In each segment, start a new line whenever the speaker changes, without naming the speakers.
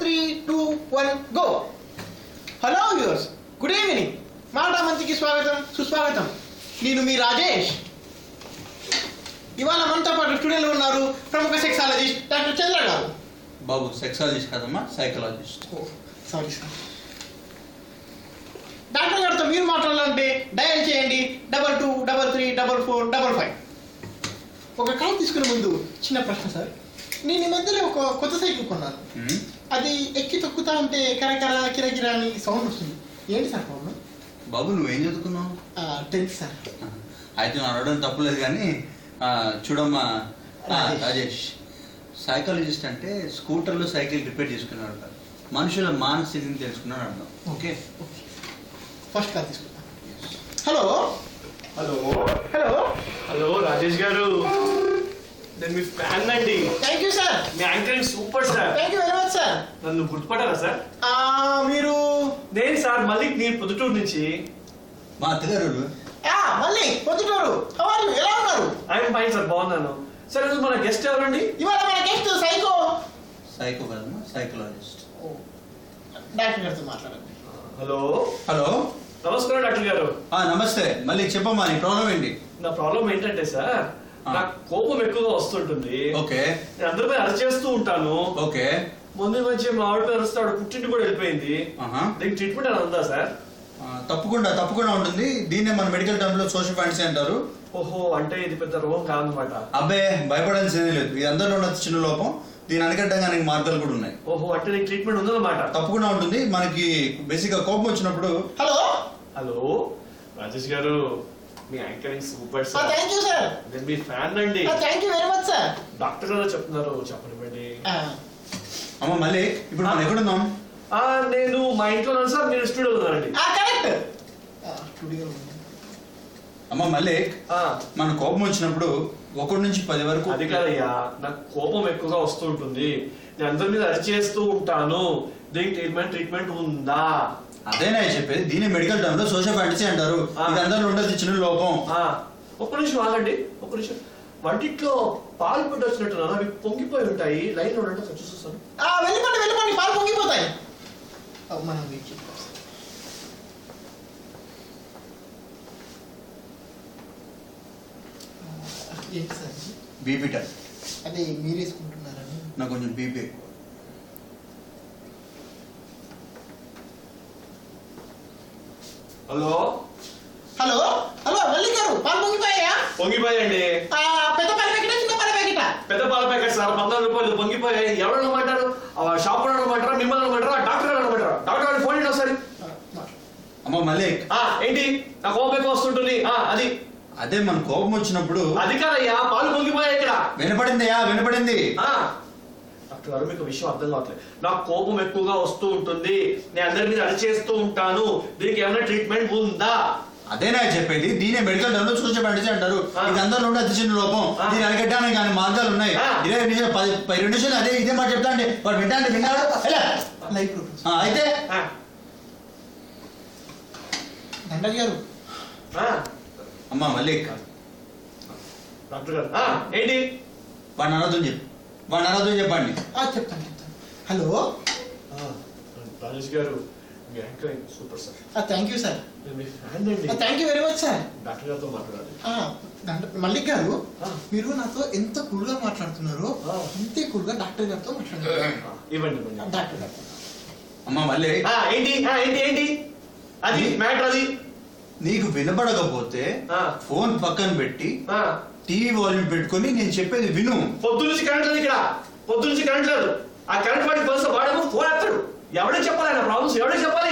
3, 2, 1 go. Hello viewers, good evening. మాట మంచికి స్వాగతం, సుస్వాగతం. నేను మీ రాజేష్. ఇవాళ మనతో పాటు స్టూడియోలో ఉన్నారు ప్రముఖ సెక్సాలజిస్ట్ డాక్టర్ చంద్ర గారు.
బాబు సెక్సాలజిస్ట్ కాదమ్మా, సైకాలజిస్ట్.
Sorry sir. డాక్టర్ గారితో మీరు మాట్లాడాలంటే డయల్ చేయండి 22334455. ఒక కాల్ తీసుకునే ముందు చిన్న ప్రశ్న సార్. నేను ఈ మధ్యలో ఒక కొత్త సైకిల్ కొన్నాను. అది ఎక్కి తొక్కుతా ఉంటే కరకర కిరకిర అని సౌండ్ వస్తుంది. ఏంటి సార్ ప్రాబ్లం?
బాబు నువ్వేం చదువుకున్నావు?
10th sir.
అయితే నేను అడగడం తప్పులేదు కానీ చూడమ్మా రాజేష్, సైకాలజిస్ట్ అంటే స్కూటర్లో సైకిల్ రిపేర్ చేసుకున్నాడు కాదు, మనుషుల మానసికని తెలుసుకున్నాడు అర్థం. ఓకే,
ఫస్ట్ కాల్ తీసుకుంటా. Hello
hello
hello
hello Rajesh గారు, నేను మీ ఫ్యాన్ అండి.
Thank you sir.
మీ anchoring super sir.
Thank you very much sir.
నన్ను గుర్తుపట్టారా సార్?
మీరు?
నేను సార్ మల్లిక్, నేను పొద్దుటూరు నుంచి.
మా అత్తగారు
మళ్ళీ పొద్దుటూరు. ఎలా ఉన్నారు?
ఐఎమ్ ఫైన్ సార్, బాగున్నాను సార్. ఈరోజు మన గెస్ట్ ఎవరండి?
ఇవాళ మన గెస్ట్
సైకో కదమ్మా, సైకాలజిస్ట్.
డాక్టర్ గారితో మాట్లాడండి.
హలో
హలో,
నమస్కారం డాక్టర్ గారు.
నమస్తే. మళ్ళీ చెప్పమ్మా, నీ ప్రాబ్లం ఏంటి?
నా ప్రాబ్లం ఏంటంటే సార్, నాకు కోపం ఎక్కువగా వస్తుంటుంది.
ఓకే,
నేను అందరిపై అరెస్ట్ చేస్తూ ఉంటాను.
ఓకే.
ముందు వచ్చి మా ఆవిడ అరుస్తాడు, పుట్టింటి కూడా వెళ్ళిపోయింది. దీనికి ట్రీట్మెంట్ అని ఉందా సార్?
తప్పకుండా తప్పకుండా ఉంటుంది. దీన్నే మన మెడికల్ టర్మ్ లో సోషల్ ఫ్యాంటసీ అంటారు.
ఓహో, అంటే ఇది పెద్ద రోగం కాదనమాట.
అబ్బే, భయపడాల్సింది లేదు. ఇది అందరిలో ఉన్న చిన్న లోపం. దీని అనికట్టడానికి మార్గాలు కూడా ఉన్నాయి.
ఓహో, అంటే నీకు ట్రీట్మెంట్ ఉందన్నమాట.
తప్పకుండా ఉంటుంది. మనకి బేసిక్ గా కోపం వచ్చినప్పుడు.
హలో
హలో రాజేష్ గారు, మీ anchoring super sir.
Thank you sir.
నేను మీ ఫ్యాన్ అండి.
Thank you very much sir.
Doctor గారు చెప్తున్నారు, చెప్పనివ్వండి.
అమ్మ మళ్ళీ ఇప్పుడు మనం ఎక్కడున్నాం?
నేను మా ఇంట్లో ఉన్నాను సార్, మీరు స్టూడియోలో ఉన్నారండి.
కరెక్ట్. స్టూడియో.
అమ్మ మళ్ళీ మన కోపం వచ్చినప్పుడు 1 నుంచి 10 వరకు.
అది కాదయ్యా, నాకు కోపం ఎక్కువగా వస్తూ ఉంటుంది. నేను అందరి మీద అరిచేస్తూ ఉంటాను. దీనికి ట్రీట్మెంట్ ఉందా?
అదేనా చెప్పేది. దీని మెడికల్ టర్మ్ లో సోషల్ ఫ్యాంటసీ అంటారు. ఇది అందరిలో ఉండదు చిన్న లోపం.
ఒక్క నిమిషం ఆగండి, ఒక్క నిమిషం. వంటిట్లో పాలు పెట్టి వచ్చినట్టున్నారు, అవి పొంగిపోయి ఉంటాయి. లైన్ లో ఉంటే చూస్తాను.
వెళ్ళిపోండి వెళ్ళిపోండి, పాలు పొంగిపోతాయి. మనం వెయిట్ చేద్దాం. ఏంటి సార్?
BP time.
అదే మీరు వేసుకుంటున్నారని.
నాకు కొంచెం బీపీ.
హలో
హలో హలో మల్లి గారు, పాలు పొంగిపోయా?
పొంగిపోయండి.
పెద్ద పాల ప్యాకెట్, చిన్న పాల ప్యాకెట్?
పెద్ద పాల ప్యాకెట్ సార్, 14 రూపాయలు. పొంగిపోయాయి. ఎవరు అనమాటారు? షాప్ అనమాటారా, మిమ్మల్ని అనమాటారా, డాక్టర్ గారు అనమాటారా? డాక్టర్ గారు ఫోన్ ఒకసారి.
అమ్మ మళ్ళీ
ఏంటి? నా కోపం ఎక్కువ వస్తుంటుంది. అది
అదే మన కోపం వచ్చినప్పుడు.
అది కాదయ్యా, పాలు పొంగిపోయాయి ఇక్కడ.
వినపడిందయ్యా, వినపడింది.
డాక్టర్ గారు, మీకు విషయం అర్థం కావట్లేదు. నాకు కోపం ఎక్కువగా వస్తూ ఉంటుంది. నేను అందరి మీద అరిచేస్తూ ఉంటాను. దీనికి ఏమైనా ట్రీట్మెంట్ ఉందా?
అదేనా చెప్పేది. దీనే మెడికల్ టర్మ్ లో సోషల్ ఫ్యాంటసీ అంటారు. ఇది అందరిలో ఉండే అతి చిన్న లోపం. దీన్ని అనికట్టడానికి కానీ మార్గాలు ఉన్నాయి. 20 నిమిషాలు అదే ఇదే మాట చెప్తా అండి. వాడు వింటాండి, విన్నాడు. అయితే
దండల్ గారు.
అమ్మా మళ్ళీ
డాక్టర్ గారు ఏంటి?
వాడిని అనొద్దని చెప్పు, వాడిని అనొద్దని చెప్పండి.
చెప్తాను. హలో
రాజేష్ గారు, మీ anchoring super sir.
Thank you sir.
మీ ఫ్యాన్ అండి.
Thank you very much sir.
Doctor గారితో మాట్లాడాలి.
మల్లిక్ గారు, మీరు నాతో ఎంత కూల్ గా మాట్లాడుతున్నారో అంతే కూల్ గా డాక్టర్ గారితో మాట్లాడారు.
ఇవ్వండి
డాక్టర్ గారు.
అమ్మా మళ్ళీ
ఏంటి ఏంటి ఏంటి అది మ్యాటర్? అది
నీకు వినపడకపోతే ఫోన్ పక్కన పెట్టి టీవీ వాల్యూమ్ పెట్టుకొని నేను చెప్పేది విను.
పొద్దు నుంచి కరెంట్ లేదు ఇక్కడ, పొద్దు నుంచి కరెంట్ లేదు. ఆ కరెంట్ వాడి బస్సు వాడేమో ఫోన్ ఎత్తాడు. ఎవడే చెప్పాలి ఆయన ప్రాబ్లమ్స్? ఎవడే చెప్పాలి?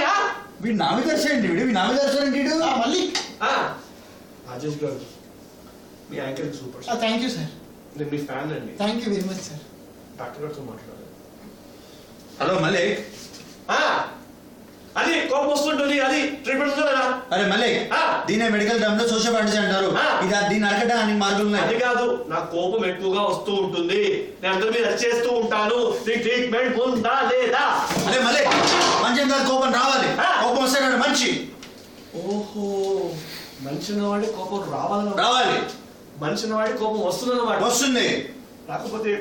వీడు నా మీద దర్శనండి, వీడు నా మీద దర్శనండి.
మళ్ళీ
రాజేష్ గారు, మీ anchoring super.
Thank you sir.
నేను మీ ఫ్యాన్ అండి.
Thank you very much sir.
Doctor గారితో మాట్లాడాలి.
హలో మళ్ళీ
అది కోపం వస్తుంటుంది, అది ట్రీట్మెంట్ ఉందా లేదా?
అరే మళ్ళీ దీనే మెడికల్ టర్మ్ లో సోషల్ ఫ్యాంటసీ అంటారు. ఇది దీన్ని అరకడానికి మార్గాలు ఉన్నాయి.
అది కాదు, నాకు కోపం ఎక్కువగా వస్తూ ఉంటుంది. నేను అందరి మీద అరిచేస్తూ ఉంటాను. నీకు ట్రీట్మెంట్ ఉందా లేదా?
అరే మళ్ళీ మంచి కాదు, కోపం రావాలి. కోపం వస్తే మంచి.
ఓహో, మనిషి ఉన్నవాడి కోపం
రావాలి.
మనిషి ఉన్నవాడి కోపం వస్తుందన్నమాట.
వస్తుంది.
కాకపోతే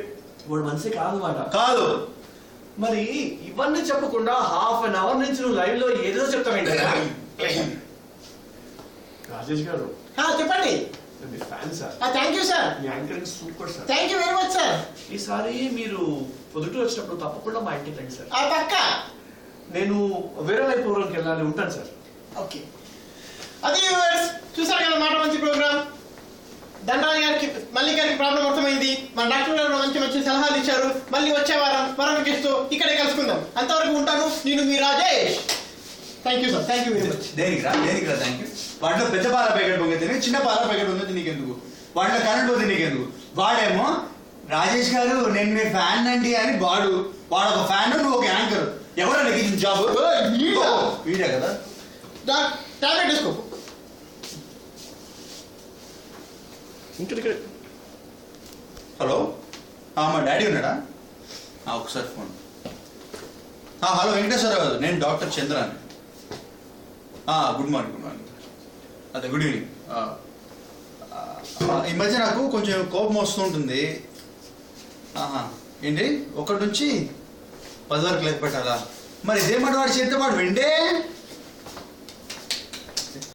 వాడు మనిషి కాదన్నమాట.
కాదు.
మరి ఇవన్నీ చెప్పకుండా హాఫ్ అన్ అవర్ నుంచి నువ్వు లైవ్ లో ఏదో చెప్తావేంటా? రాజేష్ గారు
చెప్పండి.
మీ fan sir.
Thank you sir.
మీ anchoring super sir.
Thank you very much sir.
ఈసారి మీరు పొద్దుటూరు వచ్చినప్పుడు తప్పకుండా మా ఇంటికి రండి సార్.
పక్క.
నేను వేరే లైవ్ ప్రోగ్రామ్కి వెళ్ళాలి, ఉంటాను సార్.
ఓకే. అది వ్యూవర్స్ చూసారు కదా మాట మంచి ప్రోగ్రామ్. దండరాజు గారికి మళ్ళీ గారికి ప్రాబ్లం అర్థమైంది. మన డాక్టర్ గారు మంచి మంచి సలహాలు ఇచ్చారు. మళ్ళీ వచ్చే వారం మరొక గెస్ట్ ఇక్కడే కలుసుకుందాం. అంతవరకు ఉంటాను. నేను మీ Rajesh. Thank you sir. Thank you very much.
దేనికి రా థ్యాంక్ యూ. వాటిలో పెద్ద పాల ప్యాకెట్ పొంగితే చిన్న పాల ప్యాకెట్ పొంగితే నీకెందుకు? వాటిలో కరెంట్ పోతే నీకెందుకు? వాడేమో రాజేష్ గారు నేను మీ ఫ్యాన్ అండి అని వాడు ఒక ఫ్యాన్, నువ్వు ఒక యాంకర్. ఎవరు నీకు ఇచ్చిన జాబ్? వీడే కదా.
టాబ్లెట్ వేసుకో.
హలో, మా డాడీ ఉన్నాడా? ఒకసారి ఫోన్. హలో వెంకటేశ్వరరావు గారు, నేను డాక్టర్ చంద్రాని. Good morning. అదే గుడ్ ఈవినింగ్. ఈ మధ్య నాకు కొంచెం కోపం వస్తూ ఉంటుంది. ఏంటి 1 నుంచి 10 వరకు లెక్క పెట్టాలా? మరి ఇదేమాట వాడు చేస్తే వాడు వెంటే